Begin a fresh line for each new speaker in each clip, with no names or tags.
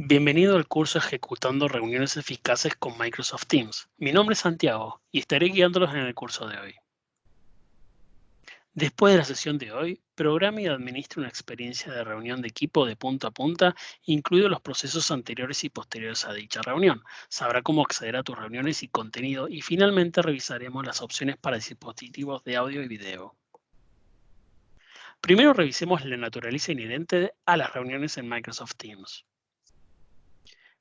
Bienvenido al curso Ejecutando Reuniones Eficaces con Microsoft Teams. Mi nombre es Santiago y estaré guiándolos en el curso de hoy. Después de la sesión de hoy, programe y administre una experiencia de reunión de equipo de punta a punta, incluidos los procesos anteriores y posteriores a dicha reunión. Sabrá cómo acceder a tus reuniones y contenido y finalmente revisaremos las opciones para dispositivos de audio y video. Primero revisemos la naturaleza inherente a las reuniones en Microsoft Teams.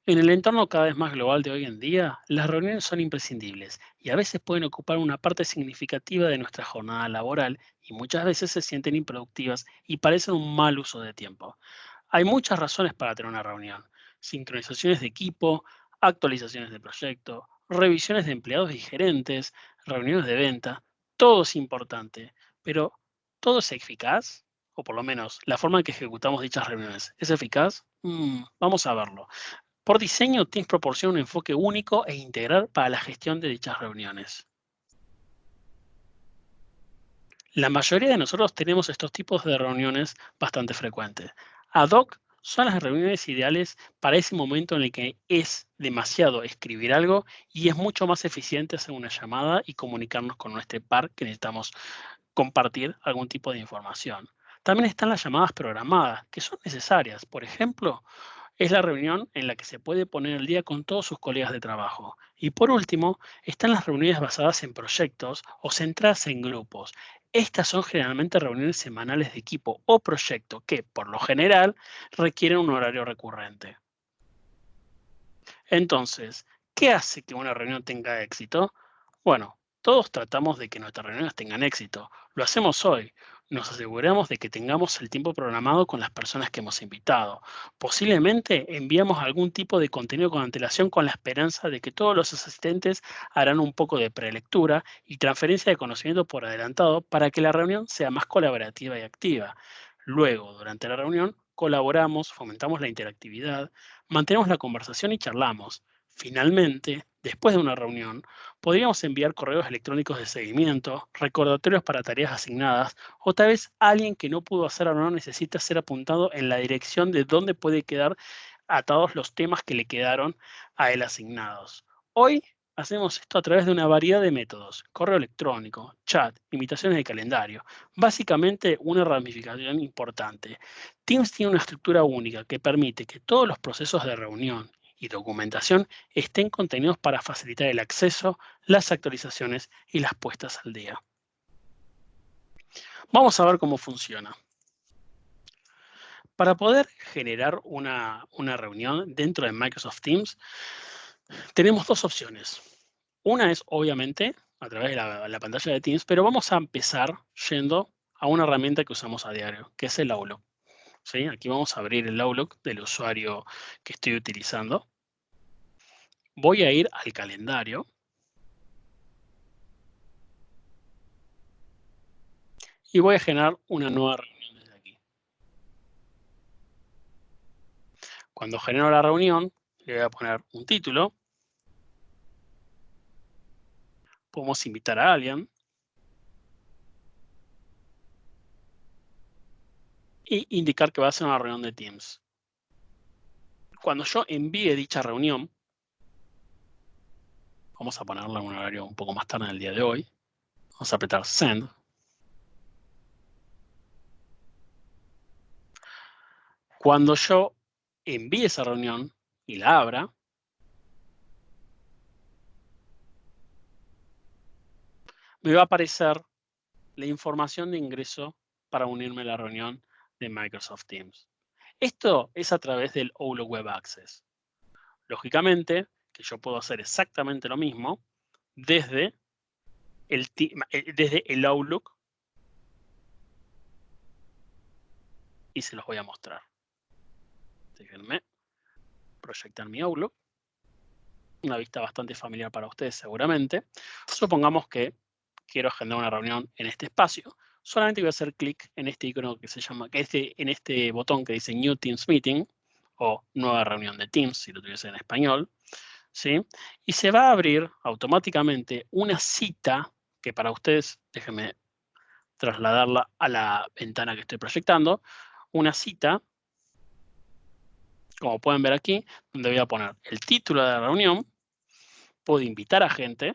En el entorno cada vez más global de hoy en día, las reuniones son imprescindibles y a veces pueden ocupar una parte significativa de nuestra jornada laboral y muchas veces se sienten improductivas y parecen un mal uso de tiempo. Hay muchas razones para tener una reunión: sincronizaciones de equipo, actualizaciones de proyecto, revisiones de empleados y gerentes, reuniones de venta. Todo es importante, pero ¿todo es eficaz? O por lo menos, ¿la forma en que ejecutamos dichas reuniones es eficaz? Vamos a verlo. Por diseño, Teams proporciona un enfoque único e integral para la gestión de dichas reuniones. La mayoría de nosotros tenemos estos tipos de reuniones bastante frecuentes. Ad hoc son las reuniones ideales para ese momento en el que es demasiado escribir algo y es mucho más eficiente hacer una llamada y comunicarnos con nuestro par que necesitamos compartir algún tipo de información. También están las llamadas programadas, que son necesarias. Por ejemplo, es la reunión en la que se puede poner al día con todos sus colegas de trabajo. Y por último, están las reuniones basadas en proyectos o centradas en grupos. Estas son generalmente reuniones semanales de equipo o proyecto que, por lo general, requieren un horario recurrente. Entonces, ¿qué hace que una reunión tenga éxito? Bueno, todos tratamos de que nuestras reuniones tengan éxito. Lo hacemos hoy. Nos aseguramos de que tengamos el tiempo programado con las personas que hemos invitado. Posiblemente enviamos algún tipo de contenido con antelación con la esperanza de que todos los asistentes harán un poco de prelectura y transferencia de conocimiento por adelantado para que la reunión sea más colaborativa y activa. Luego, durante la reunión, colaboramos, fomentamos la interactividad, mantenemos la conversación y charlamos. Finalmente, después de una reunión, podríamos enviar correos electrónicos de seguimiento, recordatorios para tareas asignadas, o tal vez alguien que no pudo hacer o no necesita ser apuntado en la dirección de dónde puede quedar atados los temas que le quedaron a él asignados. Hoy hacemos esto a través de una variedad de métodos: correo electrónico, chat, invitaciones de calendario. Básicamente una ramificación importante. Teams tiene una estructura única que permite que todos los procesos de reunión y documentación estén contenidos para facilitar el acceso, las actualizaciones y las puestas al día. Vamos a ver cómo funciona. Para poder generar una reunión dentro de Microsoft Teams, tenemos dos opciones. Una es, obviamente, a través de la pantalla de Teams, pero vamos a empezar yendo a una herramienta que usamos a diario, que es el Outlook. ¿Sí? Aquí vamos a abrir el Outlook del usuario que estoy utilizando. Voy a ir al calendario y voy a generar una nueva reunión desde aquí. Cuando genero la reunión, le voy a poner un título. Podemos invitar a alguien e indicar que va a ser una reunión de Teams. Cuando yo envíe dicha reunión, vamos a ponerla en un horario un poco más tarde en el día de hoy. Vamos a apretar Send. Cuando yo envíe esa reunión y la abra, me va a aparecer la información de ingreso para unirme a la reunión de Microsoft Teams. Esto es a través del Outlook Web Access. Lógicamente, que yo puedo hacer exactamente lo mismo desde el Outlook, y se los voy a mostrar. Déjenme proyectar mi Outlook. Una vista bastante familiar para ustedes seguramente. Supongamos que quiero agendar una reunión en este espacio. Solamente voy a hacer clic en este icono que se llama, en este botón que dice New Teams Meeting o Nueva Reunión de Teams, si lo tuviese en español, ¿sí? Y se va a abrir automáticamente una cita que para ustedes, déjenme trasladarla a la ventana que estoy proyectando, una cita como pueden ver aquí, donde voy a poner el título de la reunión, puedo invitar a gente,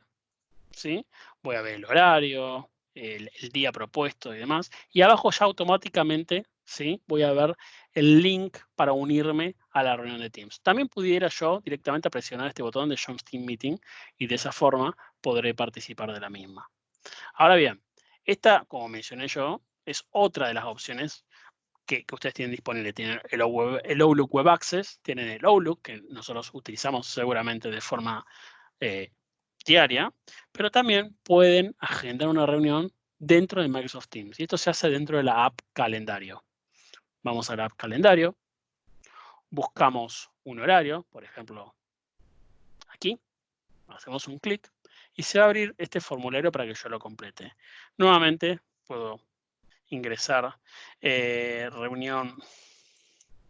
¿sí? Voy a ver el horario, el día propuesto y demás. Y abajo ya automáticamente, ¿sí? Voy a ver el link para unirme a la reunión de Teams. También pudiera yo directamente presionar este botón de Join Team Meeting y de esa forma podré participar de la misma. Ahora bien, esta, como mencioné yo, es otra de las opciones que ustedes tienen disponible. Tienen el Outlook Web Access, tienen el Outlook, que nosotros utilizamos seguramente de forma eh, diaria, pero también pueden agendar una reunión dentro de Microsoft Teams. Y esto se hace dentro de la app Calendario. Vamos a la app Calendario, buscamos un horario, por ejemplo, aquí, hacemos un clic y se va a abrir este formulario para que yo lo complete. Nuevamente, puedo ingresar reunión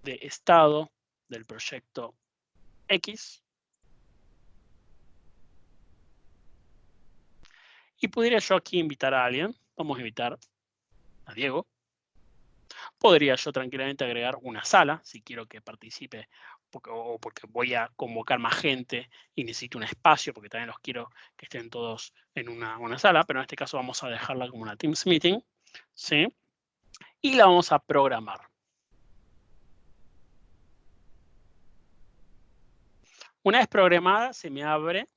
de estado del proyecto X y pudiera yo aquí invitar a alguien. Vamos a invitar a Diego. Podría yo tranquilamente agregar una sala si quiero que participe o porque voy a convocar más gente y necesito un espacio porque también los quiero que estén todos en una sala, pero en este caso vamos a dejarla como una Teams Meeting, ¿sí? Y la vamos a programar. Una vez programada, se me abre,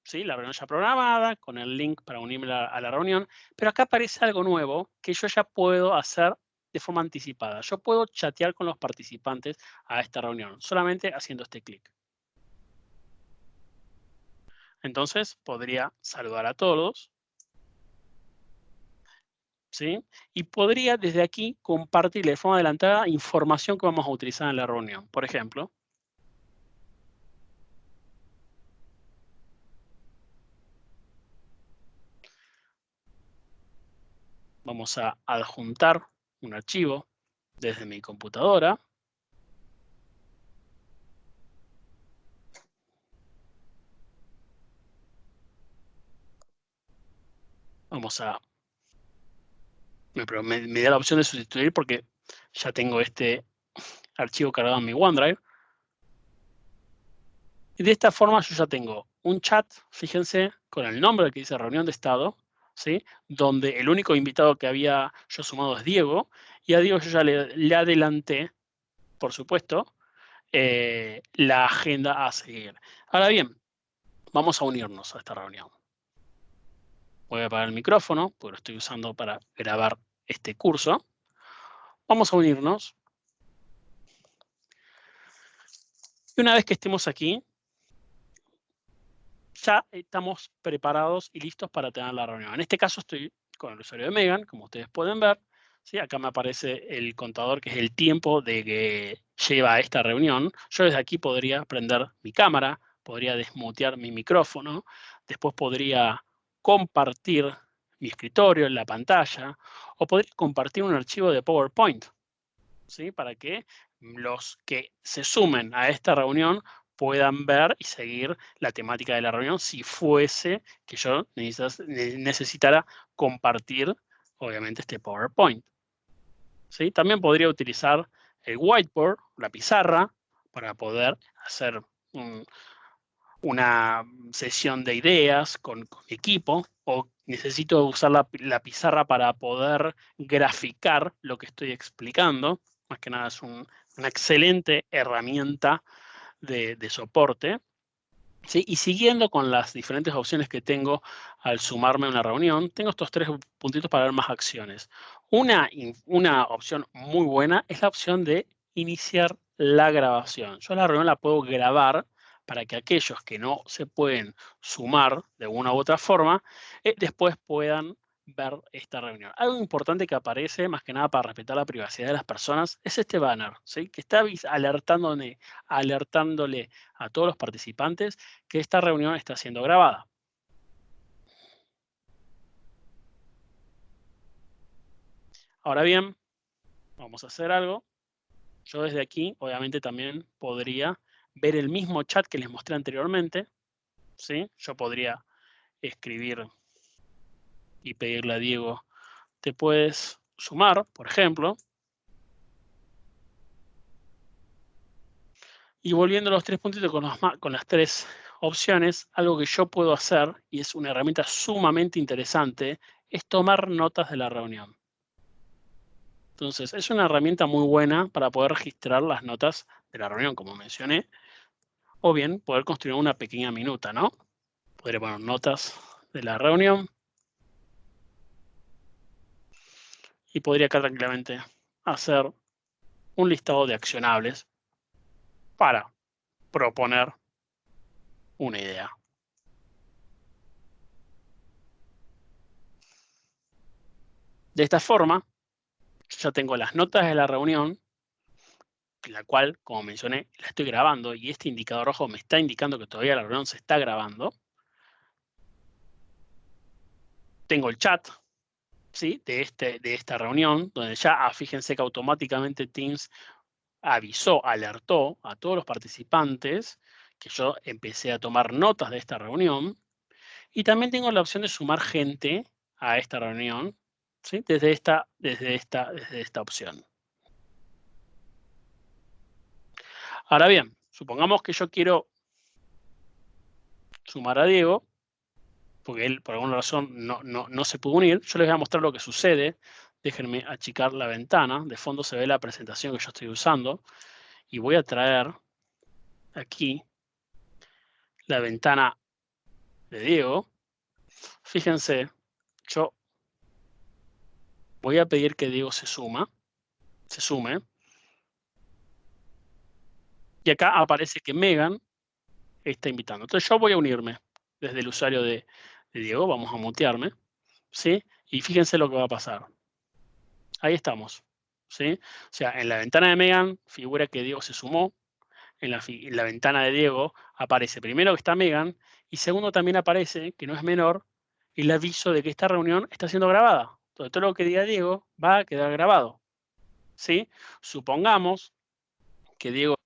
¿sí? La reunión ya programada, con el link para unirme a la reunión, pero acá aparece algo nuevo que yo ya puedo hacer de forma anticipada. Yo puedo chatear con los participantes a esta reunión, solamente haciendo este clic. Entonces, podría saludar a todos, ¿sí? Y podría desde aquí compartir de forma adelantada información que vamos a utilizar en la reunión. Por ejemplo, vamos a adjuntar un archivo desde mi computadora. Vamos a me da la opción de sustituir porque ya tengo este archivo cargado en mi OneDrive. Y de esta forma yo ya tengo un chat, fíjense, con el nombre que dice reunión de estado, ¿sí? Donde el único invitado que había yo sumado es Diego, y a Diego yo ya le adelanté, por supuesto, la agenda a seguir. Ahora bien, vamos a unirnos a esta reunión. Voy a apagar el micrófono, porque lo estoy usando para grabar este curso. Vamos a unirnos. Y una vez que estemos aquí, ya estamos preparados y listos para tener la reunión. En este caso estoy con el usuario de Megan, como ustedes pueden ver. ¿Sí? Acá me aparece el contador, que es el tiempo de que lleva esta reunión. Yo desde aquí podría prender mi cámara, podría desmutear mi micrófono, después podría compartir mi escritorio en la pantalla o podría compartir un archivo de PowerPoint, ¿sí? Para que los que se sumen a esta reunión puedan ver y seguir la temática de la reunión si fuese que yo necesitara compartir, obviamente, este PowerPoint, ¿sí? También podría utilizar el whiteboard, la pizarra, para poder hacer una sesión de ideas con mi equipo, o necesito usar la pizarra para poder graficar lo que estoy explicando. Más que nada es una excelente herramienta de soporte. ¿Sí? Y siguiendo con las diferentes opciones que tengo al sumarme a una reunión, tengo estos tres puntitos para ver más acciones. Una opción muy buena es la opción de iniciar la grabación. Yo la reunión la puedo grabar para que aquellos que no se pueden sumar de una u otra forma, después puedan ver esta reunión. Algo importante que aparece, más que nada para respetar la privacidad de las personas, es este banner, ¿sí? Que está alertándole a todos los participantes que esta reunión está siendo grabada. Ahora bien, vamos a hacer algo. Yo desde aquí, obviamente, también podría ver el mismo chat que les mostré anteriormente, ¿sí? Yo podría escribir y pedirle a Diego, ¿te puedes sumar, por ejemplo? Y volviendo a los tres puntitos con las tres opciones, algo que yo puedo hacer, y es una herramienta sumamente interesante, es tomar notas de la reunión. Entonces, es una herramienta muy buena para poder registrar las notas de la reunión, como mencioné, o bien poder construir una pequeña minuta, ¿no? Podría poner notas de la reunión y podría acá tranquilamente hacer un listado de accionables para proponer una idea. De esta forma, yo ya tengo las notas de la reunión, la cual, como mencioné, la estoy grabando y este indicador rojo me está indicando que todavía la reunión se está grabando. Tengo el chat, ¿sí? de esta reunión, donde ya, fíjense que automáticamente Teams avisó, alertó a todos los participantes que yo empecé a tomar notas de esta reunión. Y también tengo la opción de sumar gente a esta reunión, ¿sí? desde esta opción. Ahora bien, supongamos que yo quiero sumar a Diego, porque él por alguna razón no se pudo unir. Yo les voy a mostrar lo que sucede. Déjenme achicar la ventana. De fondo se ve la presentación que yo estoy usando. Y voy a traer aquí la ventana de Diego. Fíjense, yo voy a pedir que Diego se sume. Y acá aparece que Megan está invitando. Entonces yo voy a unirme desde el usuario de Diego. Vamos a mutearme, ¿sí? Y fíjense lo que va a pasar. Ahí estamos, ¿sí? O sea, en la ventana de Megan figura que Diego se sumó. En la ventana de Diego aparece primero que está Megan y segundo también aparece, que no es menor, el aviso de que esta reunión está siendo grabada. Entonces, todo lo que diga Diego va a quedar grabado, ¿sí? Supongamos que Diego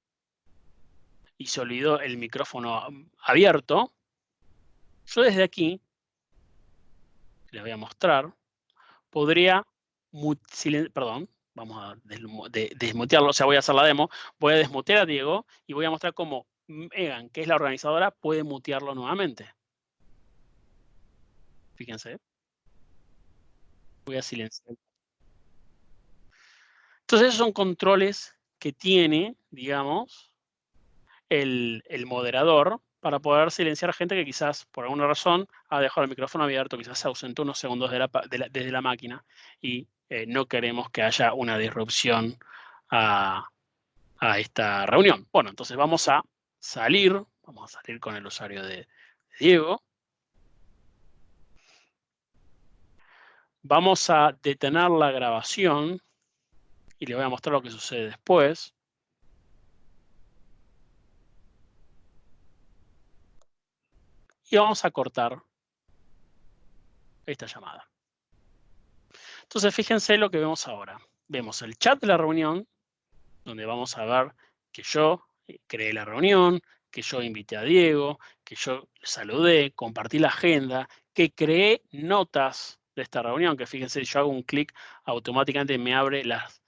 y se olvidó el micrófono abierto. Yo desde aquí, les voy a mostrar, podría, perdón, vamos a desmutearlo, o sea, voy a hacer la demo, voy a desmutear a Diego y voy a mostrar cómo Megan, que es la organizadora, puede mutearlo nuevamente. Fíjense, voy a silenciar. Entonces, esos son controles que tiene, digamos, el moderador para poder silenciar gente que quizás por alguna razón ha dejado el micrófono abierto, quizás se ausentó unos segundos desde la máquina y no queremos que haya una disrupción a esta reunión. Bueno, entonces vamos a salir con el usuario de Diego. Vamos a detener la grabación y le voy a mostrar lo que sucede después. Y vamos a cortar esta llamada. Entonces, fíjense lo que vemos ahora. Vemos el chat de la reunión, donde vamos a ver que yo creé la reunión, que yo invité a Diego, que yo saludé, compartí la agenda, que creé notas de esta reunión, que fíjense, yo hago un clic, automáticamente me abre las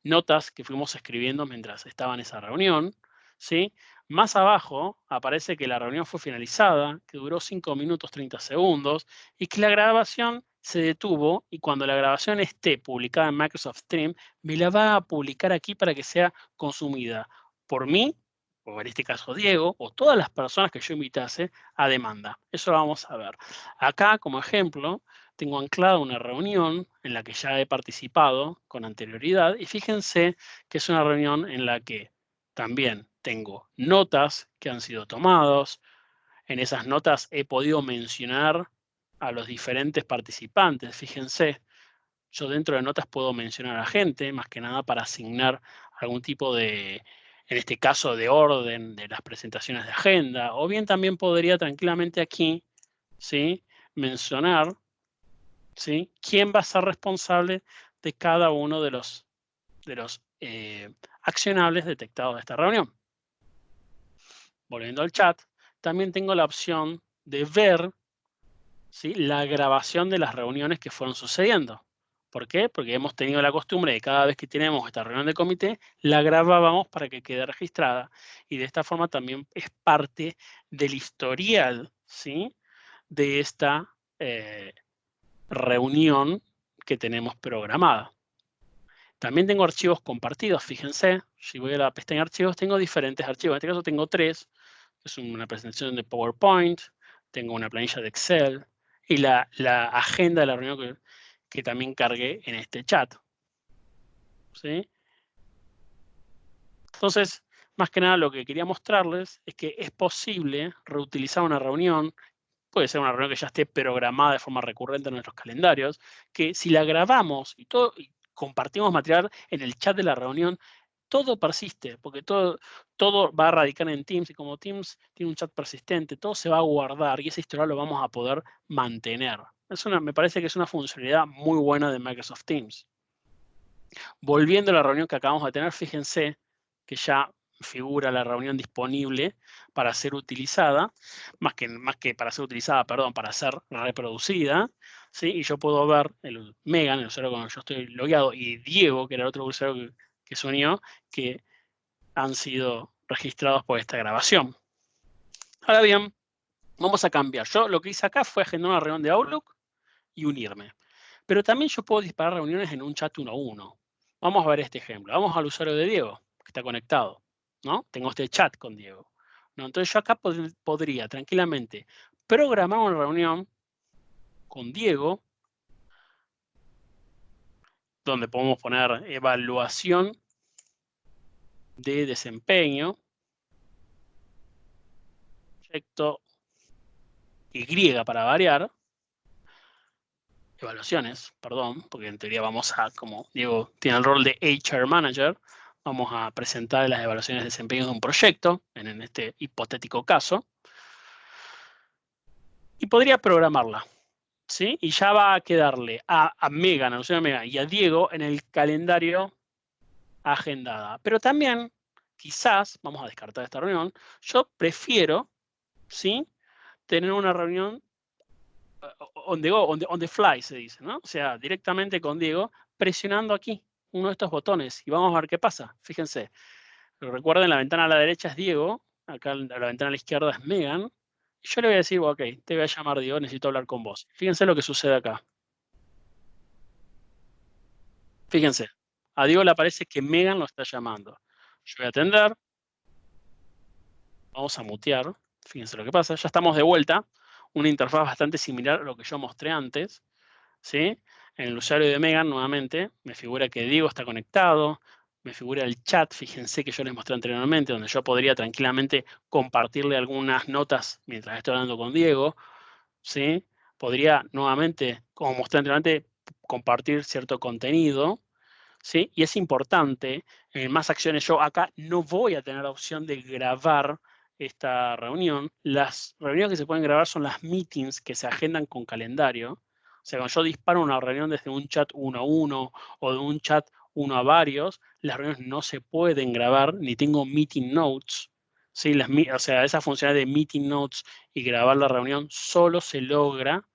notas que fuimos escribiendo mientras estaba en esa reunión, ¿sí? Más abajo aparece que la reunión fue finalizada, que duró 5 minutos 30 segundos y que la grabación se detuvo y cuando la grabación esté publicada en Microsoft Stream, me la va a publicar aquí para que sea consumida por mí, o en este caso Diego, o todas las personas que yo invitase a demanda. Eso lo vamos a ver. Acá, como ejemplo, tengo anclada una reunión en la que ya he participado con anterioridad y fíjense que es una reunión en la que también tengo notas que han sido tomadas. En esas notas he podido mencionar a los diferentes participantes. Fíjense, yo dentro de notas puedo mencionar a gente, más que nada para asignar algún tipo de, en este caso, de orden de las presentaciones de agenda. O bien también podría tranquilamente aquí, ¿sí?, mencionar, ¿sí?, quién va a ser responsable de cada uno de los accionables detectados de esta reunión. Volviendo al chat, también tengo la opción de ver, ¿sí?, la grabación de las reuniones que fueron sucediendo. ¿Por qué? Porque hemos tenido la costumbre de cada vez que tenemos esta reunión de comité, la grabábamos para que quede registrada. Y de esta forma también es parte del historial, ¿sí?, de esta reunión que tenemos programada. También tengo archivos compartidos, fíjense, si voy a la pestaña archivos, tengo diferentes archivos. En este caso tengo 3, es una presentación de PowerPoint, tengo una planilla de Excel y la agenda de la reunión que también cargué en este chat, ¿sí? Entonces, más que nada lo que quería mostrarles es que es posible reutilizar una reunión. Puede ser una reunión que ya esté programada de forma recurrente en nuestros calendarios, que si la grabamos y compartimos material en el chat de la reunión, todo persiste, porque todo va a radicar en Teams, y como Teams tiene un chat persistente, todo se va a guardar y ese historial lo vamos a poder mantener. Me parece que es una funcionalidad muy buena de Microsoft Teams. Volviendo a la reunión que acabamos de tener, fíjense que ya figura la reunión disponible para ser utilizada, más que para ser utilizada, perdón, para ser reproducida, ¿sí? Y yo puedo ver el Megan, el usuario con el que yo estoy logueado, y Diego, que era el otro usuario que se unió, que han sido registrados por esta grabación. Ahora bien, vamos a cambiar. Yo lo que hice acá fue agendar una reunión de Outlook y unirme. Pero también yo puedo disparar reuniones en un chat 1 a 1. Vamos a ver este ejemplo. Vamos al usuario de Diego, que está conectado, ¿no? Tengo este chat con Diego, ¿no? Entonces yo acá podría tranquilamente programar una reunión con Diego, donde podemos poner evaluación de desempeño, proyecto Y para variar, evaluaciones, perdón, porque en teoría vamos a, como Diego tiene el rol de HR Manager, vamos a presentar las evaluaciones de desempeño de un proyecto, en este hipotético caso, y podría programarla, ¿sí? Y ya va a quedarle a Megan, a Luciana Megan y a Diego en el calendario agendada. Pero también, quizás, vamos a descartar esta reunión, yo prefiero, ¿sí?, tener una reunión on the go, on the fly, se dice, ¿no? O sea, directamente con Diego, presionando aquí uno de estos botones y vamos a ver qué pasa. Fíjense, recuerden, la ventana a la derecha es Diego, acá la ventana a la izquierda es Megan, y yo le voy a decir, ok, te voy a llamar Diego, necesito hablar con vos. Fíjense lo que sucede acá. Fíjense, a Diego le aparece que Megan lo está llamando. Yo voy a atender, vamos a mutear, fíjense lo que pasa, ya estamos de vuelta, una interfaz bastante similar a lo que yo mostré antes, ¿sí? En el usuario de Megan, nuevamente, me figura que Diego está conectado, me figura el chat, fíjense que yo les mostré anteriormente, donde yo podría tranquilamente compartirle algunas notas mientras estoy hablando con Diego, ¿sí? Podría nuevamente, como mostré anteriormente, compartir cierto contenido, ¿sí? Y es importante, en más acciones, yo acá no voy a tener la opción de grabar esta reunión. Las reuniones que se pueden grabar son las meetings que se agendan con calendario. O sea, cuando yo disparo una reunión desde un chat 1 a 1 o de un chat 1 a varios, las reuniones no se pueden grabar, ni tengo meeting notes. ¿Sí? O sea, esa funcionalidad de meeting notes y grabar la reunión solo se logra,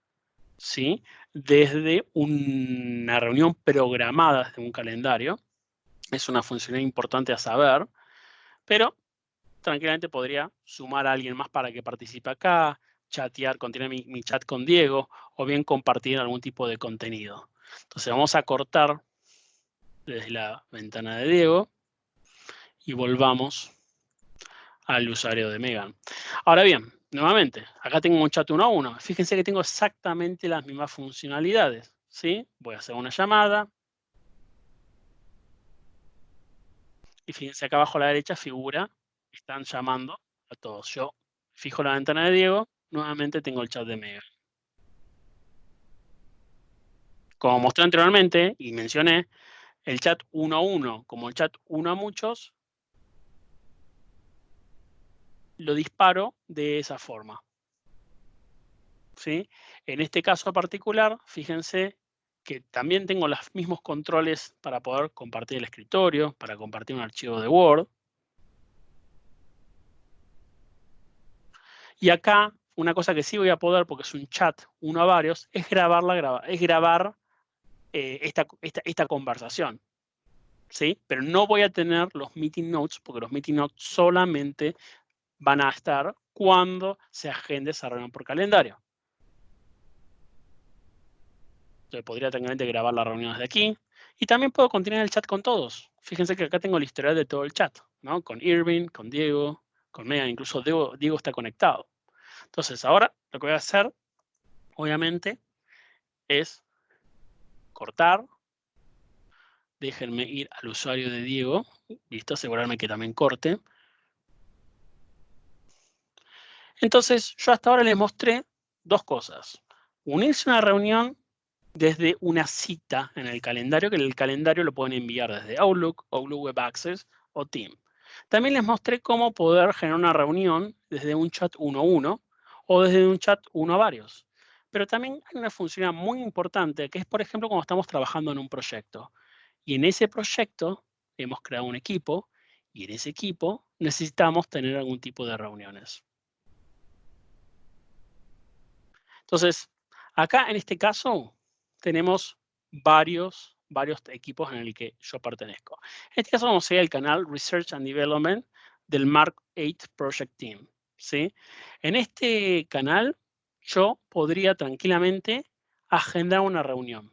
¿sí?, desde una reunión programada desde un calendario. Es una funcionalidad importante a saber, pero tranquilamente podría sumar a alguien más para que participe acá, chatear, continuar mi chat con Diego, o bien compartir algún tipo de contenido. Entonces vamos a cortar desde la ventana de Diego y volvamos al usuario de Megan. Ahora bien, nuevamente, acá tengo un chat 1 a 1. Fíjense que tengo exactamente las mismas funcionalidades, ¿sí? Voy a hacer una llamada y fíjense acá abajo a la derecha figura, están llamando a todos. Yo fijo la ventana de Diego, nuevamente tengo el chat de Megan. Como mostré anteriormente y mencioné, el chat 1 a 1 como el chat 1 a muchos, lo disparo de esa forma, ¿sí? En este caso particular, fíjense que también tengo los mismos controles para poder compartir el escritorio, para compartir un archivo de Word. Y acá, una cosa que sí voy a poder, porque es un chat uno a varios, es grabar esta conversación, ¿sí? Pero no voy a tener los meeting notes, porque los meeting notes solamente van a estar cuando se agende esa reunión por calendario. Entonces podría tranquilamente grabar la reunión desde aquí. Y también puedo continuar el chat con todos. Fíjense que acá tengo el historial de todo el chat, ¿no? Con Irving, con Diego, con Megan, incluso Diego está conectado. Entonces ahora lo que voy a hacer, obviamente, es cortar. Déjenme ir al usuario de Diego. Listo, asegurarme que también corte. Entonces, yo hasta ahora les mostré dos cosas. Unirse a una reunión desde una cita en el calendario, que el calendario lo pueden enviar desde Outlook, Outlook Web Access o Team. También les mostré cómo poder generar una reunión desde un chat uno a uno o desde un chat uno a varios. Pero también hay una función muy importante, que es, por ejemplo, cuando estamos trabajando en un proyecto. Y en ese proyecto hemos creado un equipo y en ese equipo necesitamos tener algún tipo de reuniones. Entonces, acá en este caso tenemos varios equipos en el que yo pertenezco. En este caso vamos a ir al canal Research and Development del Mark 8 Project Team, ¿sí? En este canal yo podría tranquilamente agendar una reunión,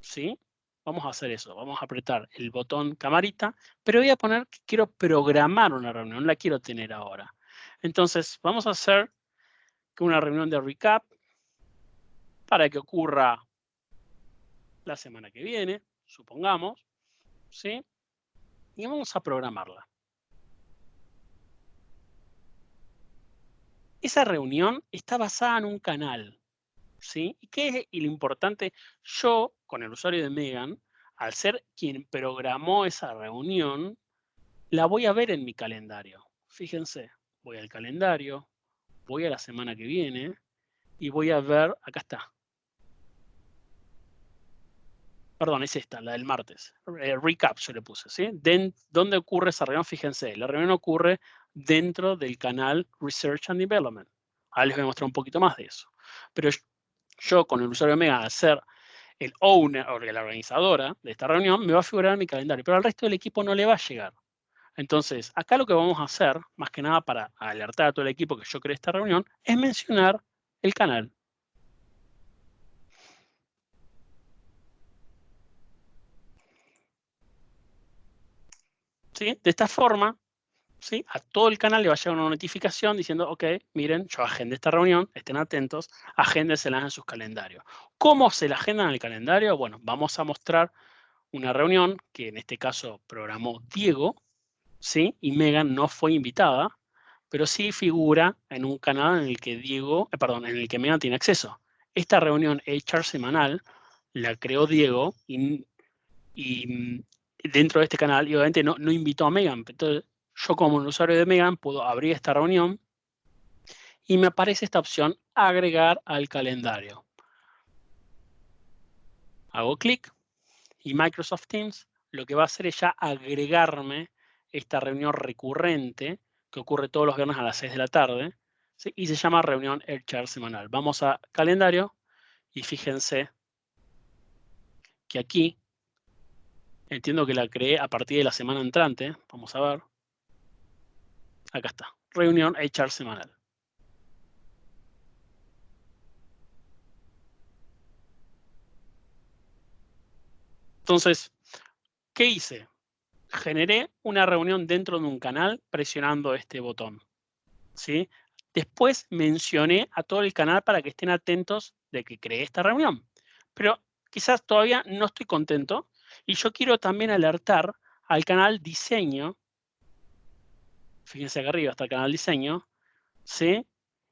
¿sí? Vamos a hacer eso, vamos a apretar el botón camarita, pero voy a poner que quiero programar una reunión, la quiero tener ahora. Entonces, vamos a hacer que una reunión de recap para que ocurra la semana que viene, supongamos, ¿sí? Y vamos a programarla. Esa reunión está basada en un canal, ¿sí? ¿Y qué es lo importante? Yo, con el usuario de Megan, al ser quien programó esa reunión, la voy a ver en mi calendario. Fíjense, voy al calendario, voy a la semana que viene y voy a ver, acá está. Perdón, es esta, la del martes. Recap yo le puse, ¿sí? ¿Dónde ocurre esa reunión? Fíjense, la reunión ocurre dentro del canal Research and Development. Ahora les voy a mostrar un poquito más de eso. Pero yo con el usuario Mega, al ser el owner o la organizadora de esta reunión, me va a figurar en mi calendario, pero al resto del equipo no le va a llegar. Entonces, acá lo que vamos a hacer, más que nada para alertar a todo el equipo que yo creé esta reunión, es mencionar el canal. ¿Sí? De esta forma, ¿sí? A todo el canal le va a llegar una notificación diciendo, ok, miren, yo agendé esta reunión, estén atentos, agéndenselas en sus calendarios. ¿Cómo se la agendan en el calendario? Bueno, vamos a mostrar una reunión que en este caso programó Diego, ¿sí? Y Megan no fue invitada, pero sí figura en un canal en el que en el que Megan tiene acceso. Esta reunión HR semanal la creó Diego y dentro de este canal, y obviamente no invitó a Megan. Entonces, yo como un usuario de Megan puedo abrir esta reunión y me aparece esta opción agregar al calendario. Hago clic y Microsoft Teams lo que va a hacer es ya agregarme esta reunión recurrente que ocurre todos los viernes a las 6 de la tarde, ¿sí? Y se llama reunión HR semanal. Vamos a calendario y fíjense que aquí entiendo que la creé a partir de la semana entrante. Vamos a ver. Acá está. Reunión HR semanal. Entonces, ¿qué hice? Generé una reunión dentro de un canal presionando este botón, ¿sí? Después mencioné a todo el canal para que estén atentos de que creé esta reunión. Pero quizás todavía no estoy contento y yo quiero también alertar al canal diseño. Fíjense acá arriba está el canal diseño, ¿sí?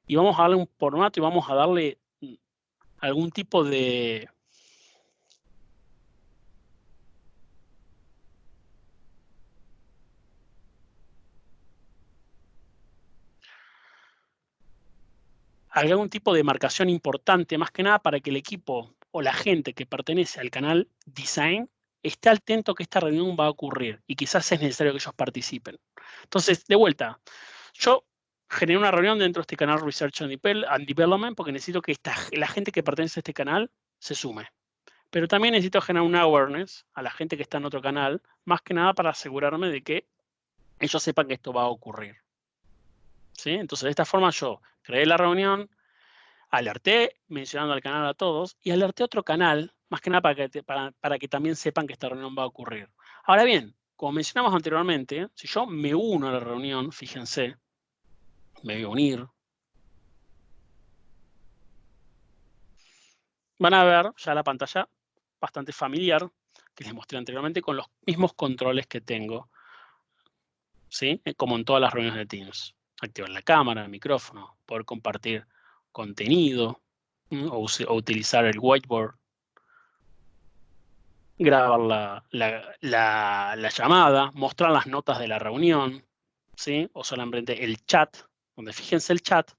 Y vamos a darle un formato y vamos a darle algún tipo de marcación importante, más que nada para que el equipo o la gente que pertenece al canal Design esté atento que esta reunión va a ocurrir y quizás es necesario que ellos participen. Entonces, de vuelta, yo generé una reunión dentro de este canal Research and Development porque necesito que la gente que pertenece a este canal se sume. Pero también necesito generar un awareness a la gente que está en otro canal, más que nada para asegurarme de que ellos sepan que esto va a ocurrir. ¿Sí? Entonces, de esta forma yo creé la reunión, alerté mencionando al canal a todos y alerté otro canal, más que nada para que también sepan que esta reunión va a ocurrir. Ahora bien, como mencionamos anteriormente, si yo me uno a la reunión, fíjense, me voy a unir, van a ver ya la pantalla bastante familiar que les mostré anteriormente con los mismos controles que tengo, ¿sí? Como en todas las reuniones de Teams. Activar la cámara, el micrófono, poder compartir contenido, o utilizar el whiteboard, grabar la llamada, mostrar las notas de la reunión, ¿sí? O solamente el chat, donde fíjense el chat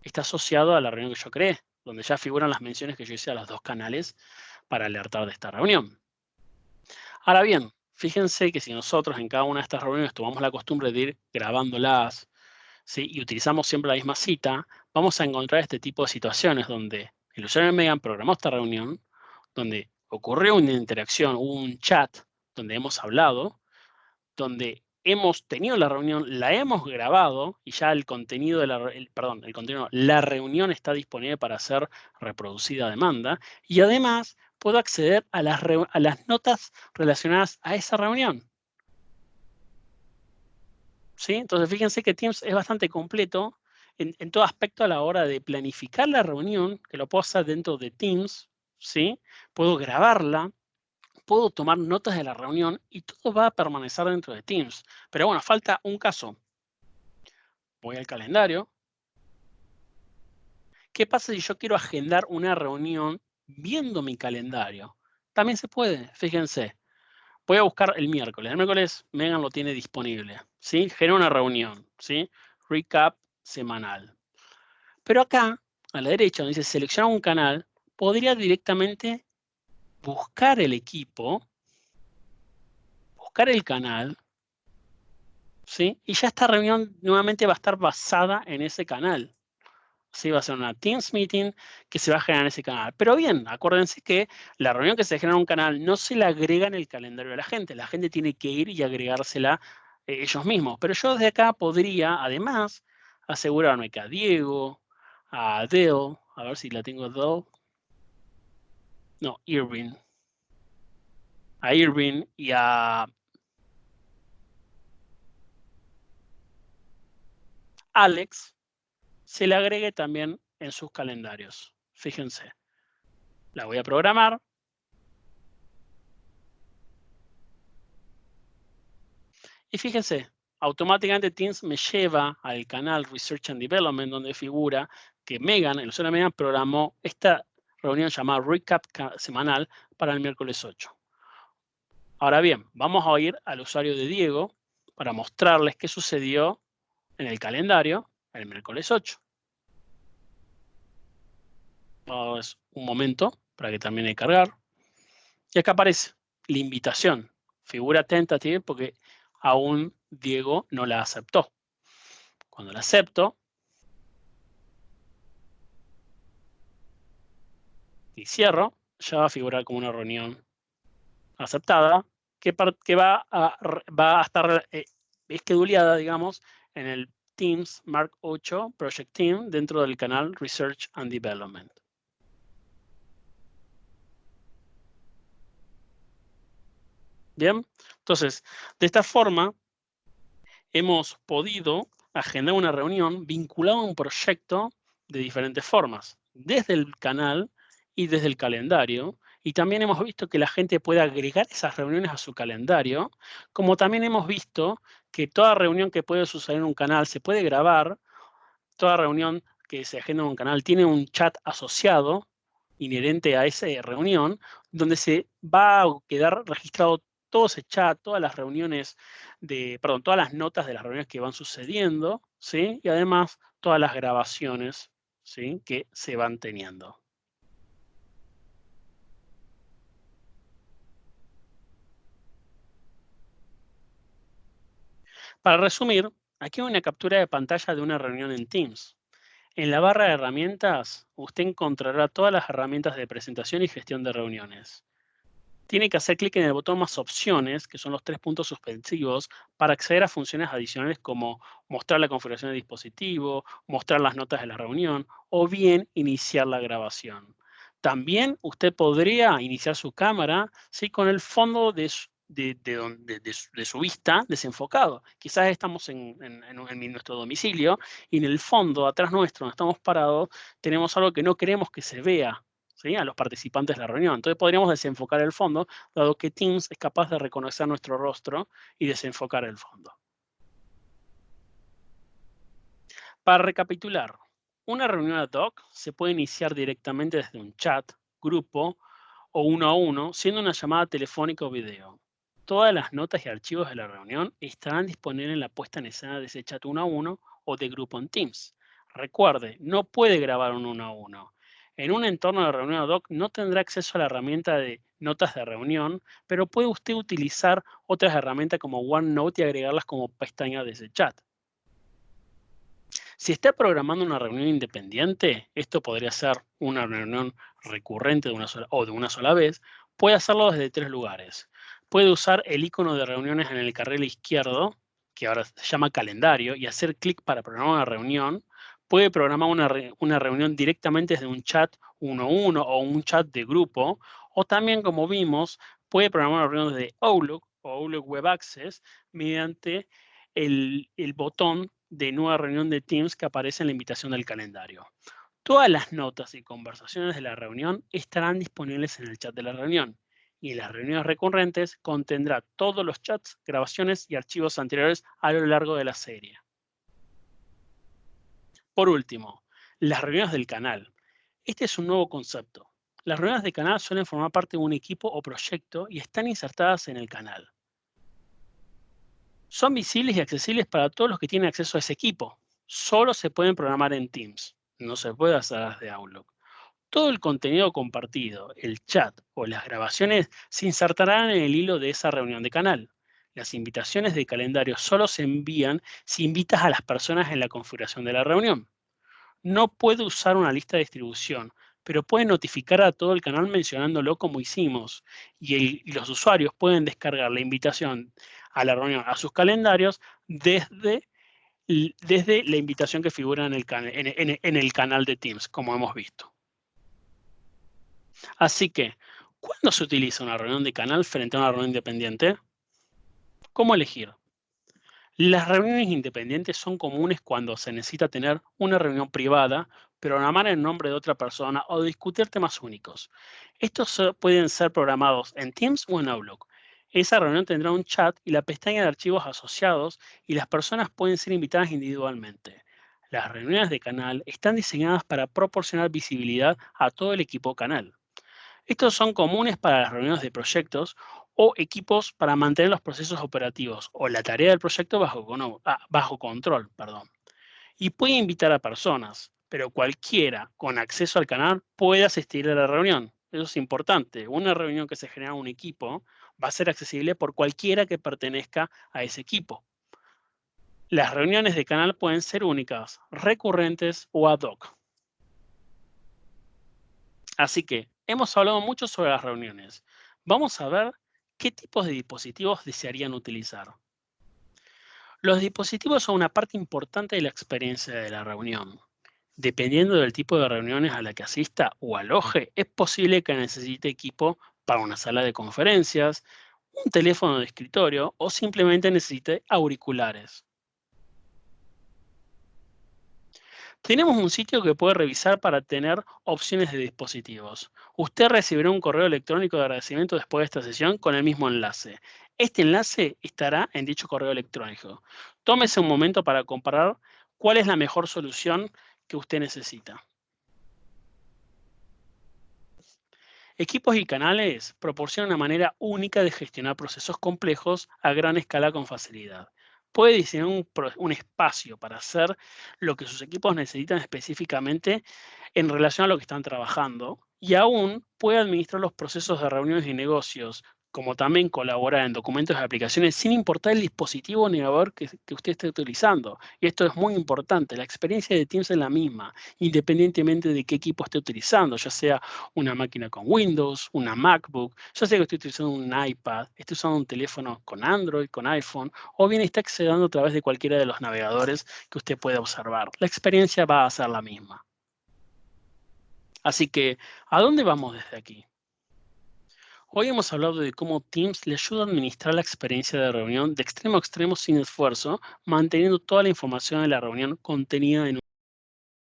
está asociado a la reunión que yo creé, donde ya figuran las menciones que yo hice a los dos canales para alertar de esta reunión. Ahora bien, fíjense que si nosotros en cada una de estas reuniones tomamos la costumbre de ir grabándolas, ¿sí? Y utilizamos siempre la misma cita, vamos a encontrar este tipo de situaciones donde el usuario de Megan programó esta reunión, donde ocurrió una interacción, hubo un chat donde hemos hablado, donde hemos tenido la reunión, la hemos grabado y ya el contenido de el contenido, no, la reunión está disponible para ser reproducida a demanda y además puedo acceder a a las notas relacionadas a esa reunión. ¿Sí? Entonces, fíjense que Teams es bastante completo en todo aspecto a la hora de planificar la reunión, que lo puedo hacer dentro de Teams, ¿sí? Puedo grabarla, puedo tomar notas de la reunión y todo va a permanecer dentro de Teams. Pero bueno, falta un caso. Voy al calendario. ¿Qué pasa si yo quiero agendar una reunión viendo mi calendario? También se puede, fíjense. Voy a buscar el miércoles. El miércoles Megan lo tiene disponible, ¿sí? Genera una reunión, ¿sí? Recap semanal. Pero acá, a la derecha, donde dice seleccionar un canal, podría directamente buscar el equipo, buscar el canal, ¿sí? Y ya esta reunión nuevamente va a estar basada en ese canal. Sí, va a ser una Teams meeting que se va a generar en ese canal. Pero bien, acuérdense que la reunión que se genera en un canal no se la agrega en el calendario de la gente. La gente tiene que ir y agregársela ellos mismos. Pero yo desde acá podría, además, asegurarme que a Diego, a Adele, a ver si la tengo Adele, no, Irving, a Irving y a Alex, se le agregue también en sus calendarios. Fíjense, la voy a programar. Y fíjense, automáticamente Teams me lleva al canal Research and Development, donde figura que Megan, el usuario de Megan, programó esta reunión llamada Recap semanal para el miércoles 8. Ahora bien, vamos a ir al usuario de Diego para mostrarles qué sucedió en el calendario el miércoles 8. Vamos un momento para que termine de cargar. Y acá aparece la invitación. Figura tentative porque aún Diego no la aceptó. Cuando la acepto y cierro, ya va a figurar como una reunión aceptada que va a estar esqueduleada, digamos, en el Teams Mark 8 Project Team dentro del canal Research and Development. Bien, entonces, de esta forma hemos podido agendar una reunión vinculada a un proyecto de diferentes formas, desde el canal y desde el calendario. Y también hemos visto que la gente puede agregar esas reuniones a su calendario, como también hemos visto que toda reunión que puede suceder en un canal se puede grabar, toda reunión que se agenda en un canal tiene un chat asociado inherente a esa reunión, donde se va a quedar registrado todo ese chat, todas las reuniones perdón, todas las notas de las reuniones que van sucediendo, ¿sí? Y además todas las grabaciones, ¿sí? Que se van teniendo. Para resumir, aquí hay una captura de pantalla de una reunión en Teams. En la barra de herramientas, usted encontrará todas las herramientas de presentación y gestión de reuniones. Tiene que hacer clic en el botón más opciones, que son los 3 puntos suspensivos, para acceder a funciones adicionales como mostrar la configuración del dispositivo, mostrar las notas de la reunión o bien iniciar la grabación. También usted podría iniciar su cámara, ¿sí?, con el fondo de su vista desenfocado. Quizás estamos en nuestro domicilio y en el fondo, atrás nuestro, donde estamos parados, tenemos algo que no queremos que se vea, ¿sí?, a los participantes de la reunión. Entonces podríamos desenfocar el fondo, dado que Teams es capaz de reconocer nuestro rostro y desenfocar el fondo. Para recapitular, una reunión ad hoc se puede iniciar directamente desde un chat, grupo o uno a uno, siendo una llamada telefónica o video. Todas las notas y archivos de la reunión estarán disponibles en la puesta en escena de ese chat uno a uno o de grupo en Teams. Recuerde, no puede grabar un uno a uno. En un entorno de reunión ad hoc no tendrá acceso a la herramienta de notas de reunión, pero puede usted utilizar otras herramientas como OneNote y agregarlas como pestaña de ese chat. Si está programando una reunión independiente, esto podría ser una reunión recurrente de una sola vez, puede hacerlo desde 3 lugares. Puede usar el icono de reuniones en el carril izquierdo, que ahora se llama calendario, y hacer clic para programar una reunión. Puede programar una reunión directamente desde un chat uno a uno o un chat de grupo, o también, como vimos, puede programar una reunión desde Outlook o Outlook Web Access mediante el botón de nueva reunión de Teams que aparece en la invitación del calendario. Todas las notas y conversaciones de la reunión estarán disponibles en el chat de la reunión y en las reuniones recurrentes contendrá todos los chats, grabaciones y archivos anteriores a lo largo de la serie. Por último, las reuniones del canal. Este es un nuevo concepto. Las reuniones de canal suelen formar parte de un equipo o proyecto y están insertadas en el canal. Son visibles y accesibles para todos los que tienen acceso a ese equipo. Solo se pueden programar en Teams. No se puede hacer desde Outlook. Todo el contenido compartido, el chat o las grabaciones se insertarán en el hilo de esa reunión de canal. Las invitaciones de calendario solo se envían si invitas a las personas en la configuración de la reunión. No puede usar una lista de distribución, pero puede notificar a todo el canal mencionándolo como hicimos. Y los usuarios pueden descargar la invitación a la reunión a sus calendarios desde la invitación que figura en el canal de Teams, como hemos visto. Así que, ¿cuándo se utiliza una reunión de canal frente a una reunión independiente? ¿Cómo elegir? Las reuniones independientes son comunes cuando se necesita tener una reunión privada, programar en nombre de otra persona o discutir temas únicos. Pueden ser programados en Teams o en Outlook. Esa reunión tendrá un chat y la pestaña de archivos asociados y las personas pueden ser invitadas individualmente. Las reuniones de canal están diseñadas para proporcionar visibilidad a todo el equipo canal. Estos son comunes para las reuniones de proyectos o equipos para mantener los procesos operativos o la tarea del proyecto bajo control. Perdón. Y puede invitar a personas, pero cualquiera con acceso al canal puede asistir a la reunión. Eso es importante. Una reunión que se genera en un equipo va a ser accesible por cualquiera que pertenezca a ese equipo. Las reuniones de canal pueden ser únicas, recurrentes o ad hoc. Así que hemos hablado mucho sobre las reuniones. Vamos a ver qué tipos de dispositivos desearían utilizar. Los dispositivos son una parte importante de la experiencia de la reunión. Dependiendo del tipo de reuniones a la que asista o aloje, es posible que necesite equipo para una sala de conferencias, un teléfono de escritorio o simplemente necesite auriculares. Tenemos un sitio que puede revisar para tener opciones de dispositivos. Usted recibirá un correo electrónico de agradecimiento después de esta sesión con el mismo enlace. Este enlace estará en dicho correo electrónico. Tómese un momento para comparar cuál es la mejor solución que usted necesita. Equipos y canales proporcionan una manera única de gestionar procesos complejos a gran escala con facilidad. Puede diseñar un espacio para hacer lo que sus equipos necesitan específicamente en relación a lo que están trabajando y aún puede administrar los procesos de reuniones y negocios, como también colaborar en documentos de aplicaciones sin importar el dispositivo o navegador que usted esté utilizando. Y esto es muy importante. La experiencia de Teams es la misma, independientemente de qué equipo esté utilizando, ya sea una máquina con Windows, una MacBook, ya sea que esté utilizando un iPad, esté usando un teléfono con Android, con iPhone, o bien está accediendo a través de cualquiera de los navegadores que usted pueda observar. La experiencia va a ser la misma. Así que, ¿a dónde vamos desde aquí? Hoy hemos hablado de cómo Teams le ayuda a administrar la experiencia de reunión de extremo a extremo sin esfuerzo, manteniendo toda la información de la reunión contenida en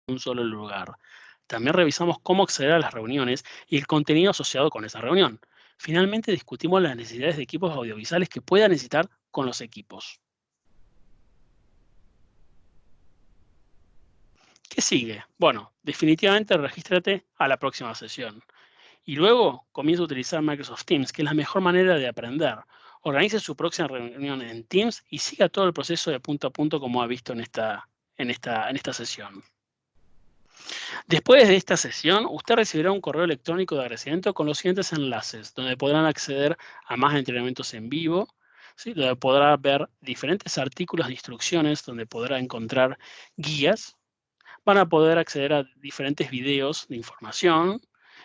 un solo lugar. También revisamos cómo acceder a las reuniones y el contenido asociado con esa reunión. Finalmente discutimos las necesidades de equipos audiovisuales que pueda necesitar con los equipos. ¿Qué sigue? Bueno, definitivamente regístrate a la próxima sesión. Y luego comienza a utilizar Microsoft Teams, que es la mejor manera de aprender. Organice su próxima reunión en Teams y siga todo el proceso de punto a punto como ha visto en esta sesión. Después de esta sesión, usted recibirá un correo electrónico de agradecimiento con los siguientes enlaces, donde podrán acceder a más entrenamientos en vivo, ¿sí? Donde podrá ver diferentes artículos de instrucciones, donde podrá encontrar guías. Van a poder acceder a diferentes videos de información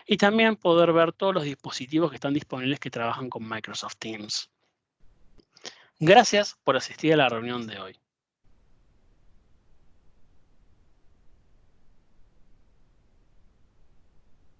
y también poder ver todos los dispositivos que están disponibles que trabajan con Microsoft Teams. Gracias por asistir a la reunión de hoy.